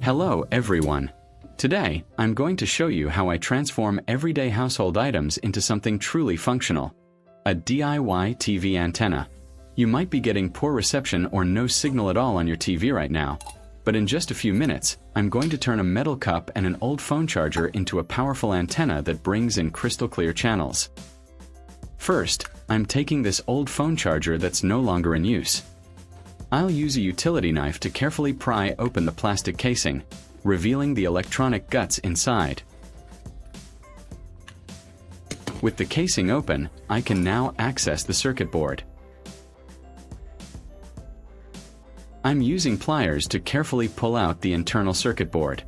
Hello everyone. Today, I'm going to show you how I transform everyday household items into something truly functional. A DIY TV antenna. You might be getting poor reception or no signal at all on your TV right now. But in just a few minutes, I'm going to turn a metal cup and an old phone charger into a powerful antenna that brings in crystal clear channels. First, I'm taking this old phone charger that's no longer in use. I'll use a utility knife to carefully pry open the plastic casing, revealing the electronic guts inside. With the casing open, I can now access the circuit board. I'm using pliers to carefully pull out the internal circuit board.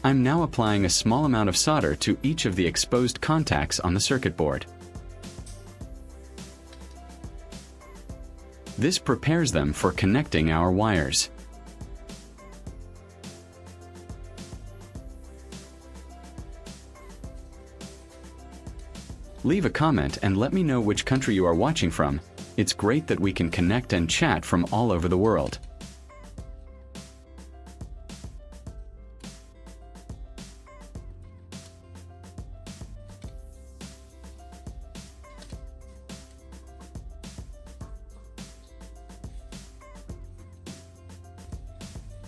I'm now applying a small amount of solder to each of the exposed contacts on the circuit board. This prepares them for connecting our wires. Leave a comment and let me know which country you are watching from. It's great that we can connect and chat from all over the world.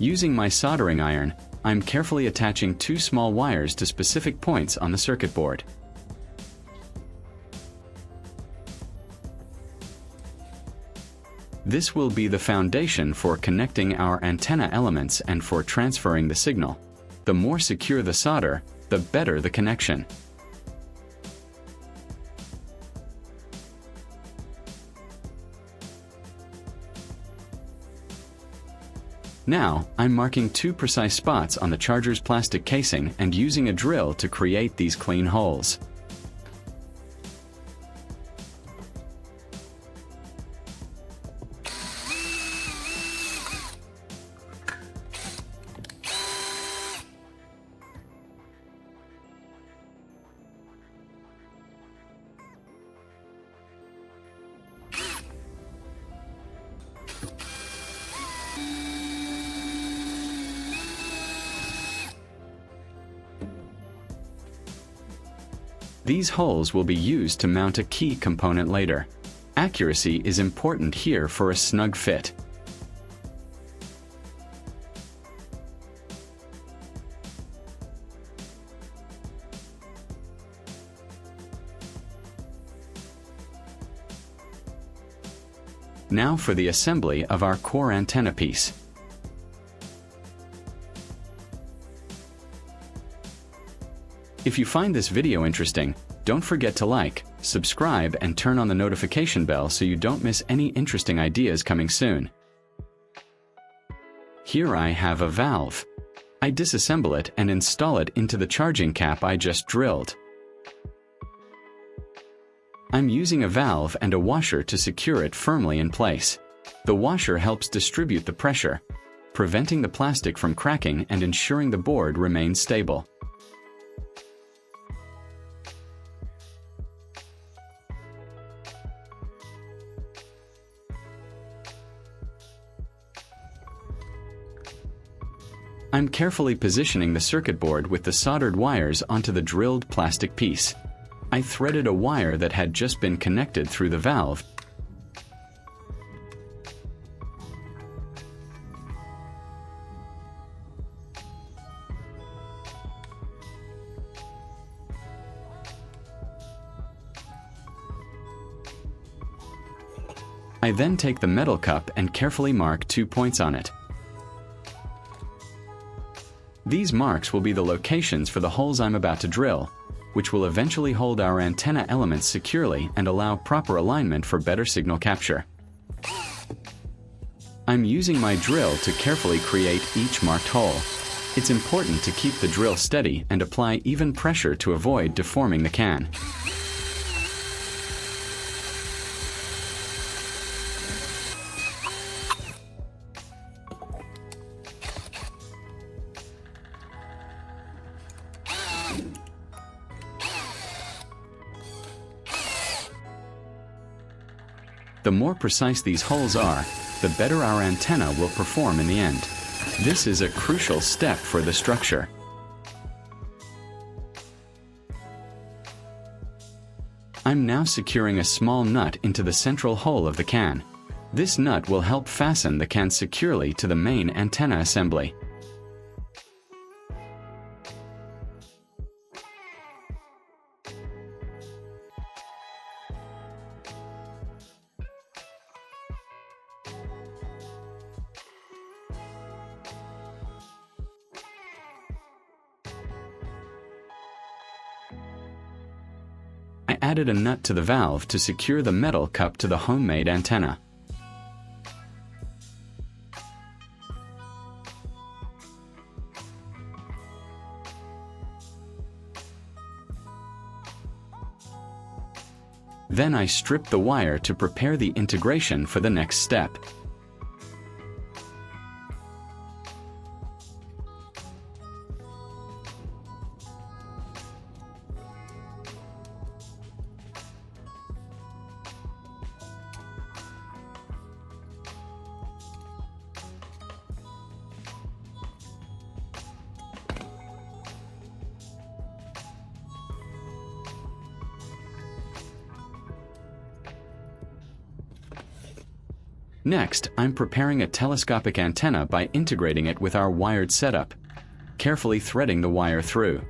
Using my soldering iron, I'm carefully attaching two small wires to specific points on the circuit board. This will be the foundation for connecting our antenna elements and for transferring the signal. The more secure the solder, the better the connection. Now, I'm marking two precise spots on the charger's plastic casing and using a drill to create these clean holes. These holes will be used to mount a key component later. Accuracy is important here for a snug fit. Now for the assembly of our core antenna piece. If you find this video interesting, don't forget to like, subscribe, and turn on the notification bell so you don't miss any interesting ideas coming soon. Here I have a valve. I disassemble it and install it into the charging cap I just drilled. I'm using a valve and a washer to secure it firmly in place. The washer helps distribute the pressure, preventing the plastic from cracking and ensuring the board remains stable. I'm carefully positioning the circuit board with the soldered wires onto the drilled plastic piece. I threaded a wire that had just been connected through the valve. I then take the metal cup and carefully mark 2 points on it. These marks will be the locations for the holes I'm about to drill, which will eventually hold our antenna elements securely and allow proper alignment for better signal capture. I'm using my drill to carefully create each marked hole. It's important to keep the drill steady and apply even pressure to avoid deforming the can. The more precise these holes are, the better our antenna will perform in the end. This is a crucial step for the structure. I'm now securing a small nut into the central hole of the can. This nut will help fasten the can securely to the main antenna assembly. I added a nut to the valve to secure the metal cup to the homemade antenna. Then I stripped the wire to prepare the integration for the next step. Next, I'm preparing a telescopic antenna by integrating it with our wired setup, carefully threading the wire through.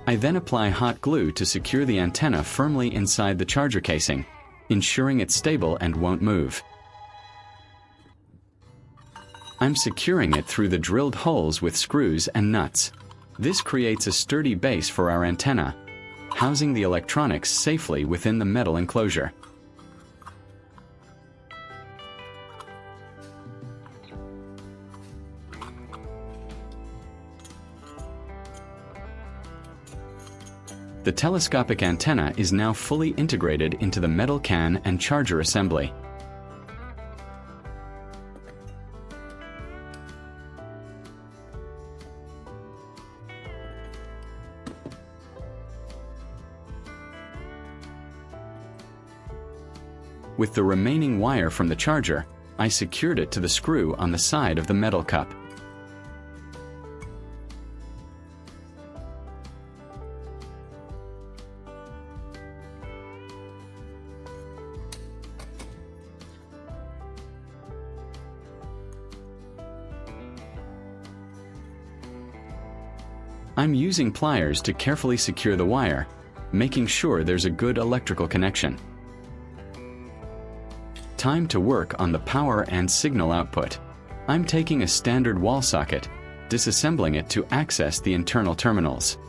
I then apply hot glue to secure the antenna firmly inside the charger casing, ensuring it's stable and won't move. I'm securing it through the drilled holes with screws and nuts. This creates a sturdy base for our antenna, housing the electronics safely within the metal enclosure. The telescopic antenna is now fully integrated into the metal can and charger assembly. With the remaining wire from the charger, I secured it to the screw on the side of the metal cup. I'm using pliers to carefully secure the wire, making sure there's a good electrical connection. Time to work on the power and signal output. I'm taking a standard wall socket, disassembling it to access the internal terminals.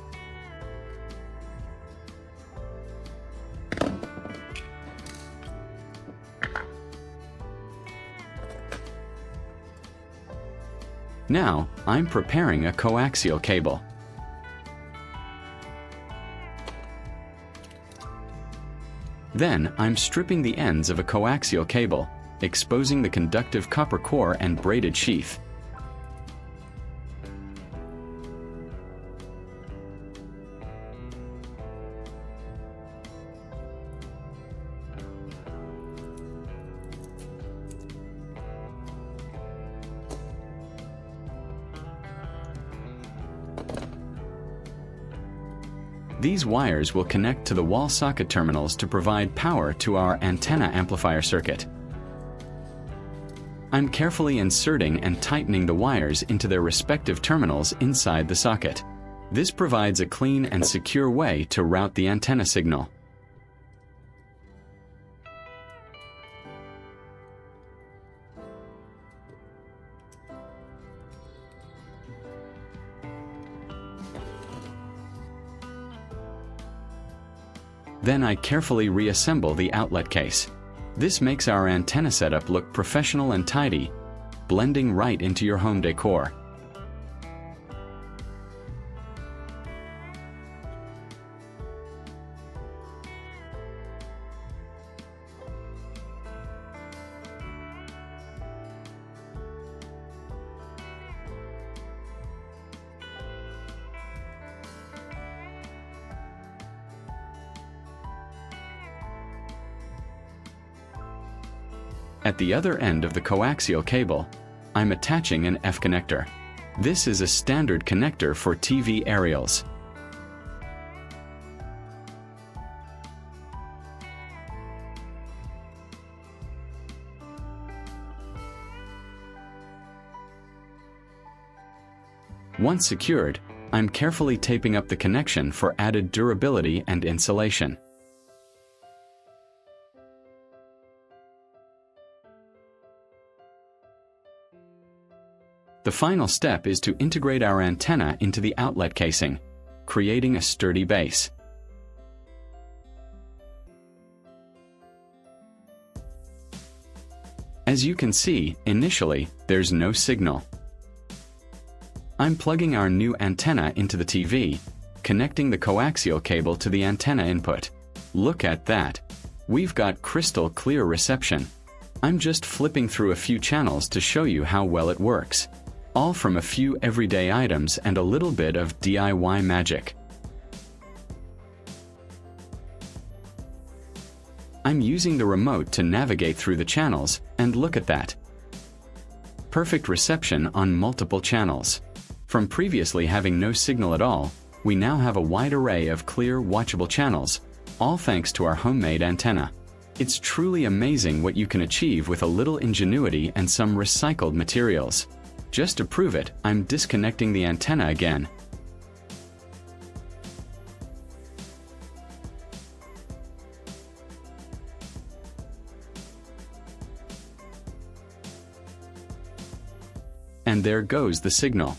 Now, I'm preparing a coaxial cable. Then, I'm stripping the ends of a coaxial cable, exposing the conductive copper core and braided sheath. These wires will connect to the wall socket terminals to provide power to our antenna amplifier circuit. I'm carefully inserting and tightening the wires into their respective terminals inside the socket. This provides a clean and secure way to route the antenna signal. Then I carefully reassemble the outlet case. This makes our antenna setup look professional and tidy, blending right into your home decor. At the other end of the coaxial cable, I'm attaching an F connector. This is a standard connector for TV aerials. Once secured, I'm carefully taping up the connection for added durability and insulation. The final step is to integrate our antenna into the outlet casing, creating a sturdy base. As you can see, initially, there's no signal. I'm plugging our new antenna into the TV, connecting the coaxial cable to the antenna input. Look at that! We've got crystal clear reception. I'm just flipping through a few channels to show you how well it works. All from a few everyday items and a little bit of DIY magic. I'm using the remote to navigate through the channels, and look at that. Perfect reception on multiple channels. From previously having no signal at all, we now have a wide array of clear, watchable channels, all thanks to our homemade antenna. It's truly amazing what you can achieve with a little ingenuity and some recycled materials. Just to prove it, I'm disconnecting the antenna again. And there goes the signal.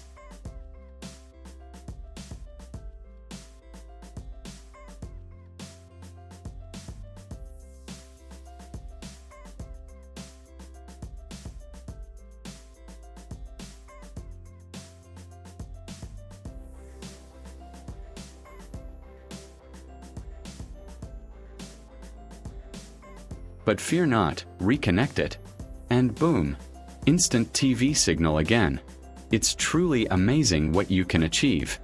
But fear not, reconnect it. And boom! Instant TV signal again. It's truly amazing what you can achieve.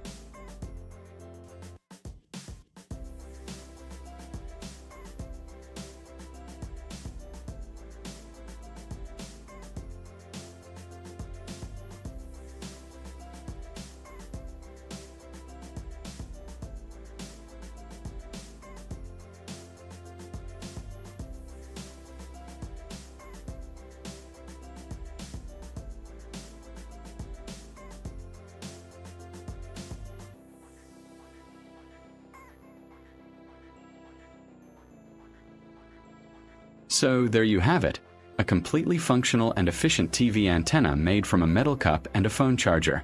So there you have it, a completely functional and efficient TV antenna made from a metal cup and a phone charger.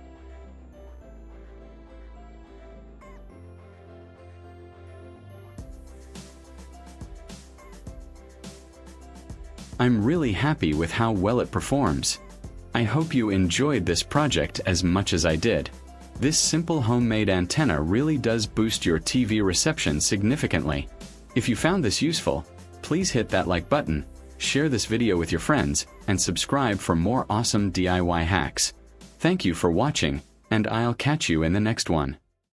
I'm really happy with how well it performs. I hope you enjoyed this project as much as I did. This simple homemade antenna really does boost your TV reception significantly. If you found this useful, please hit that like button, share this video with your friends, and subscribe for more awesome DIY hacks. Thank you for watching, and I'll catch you in the next one.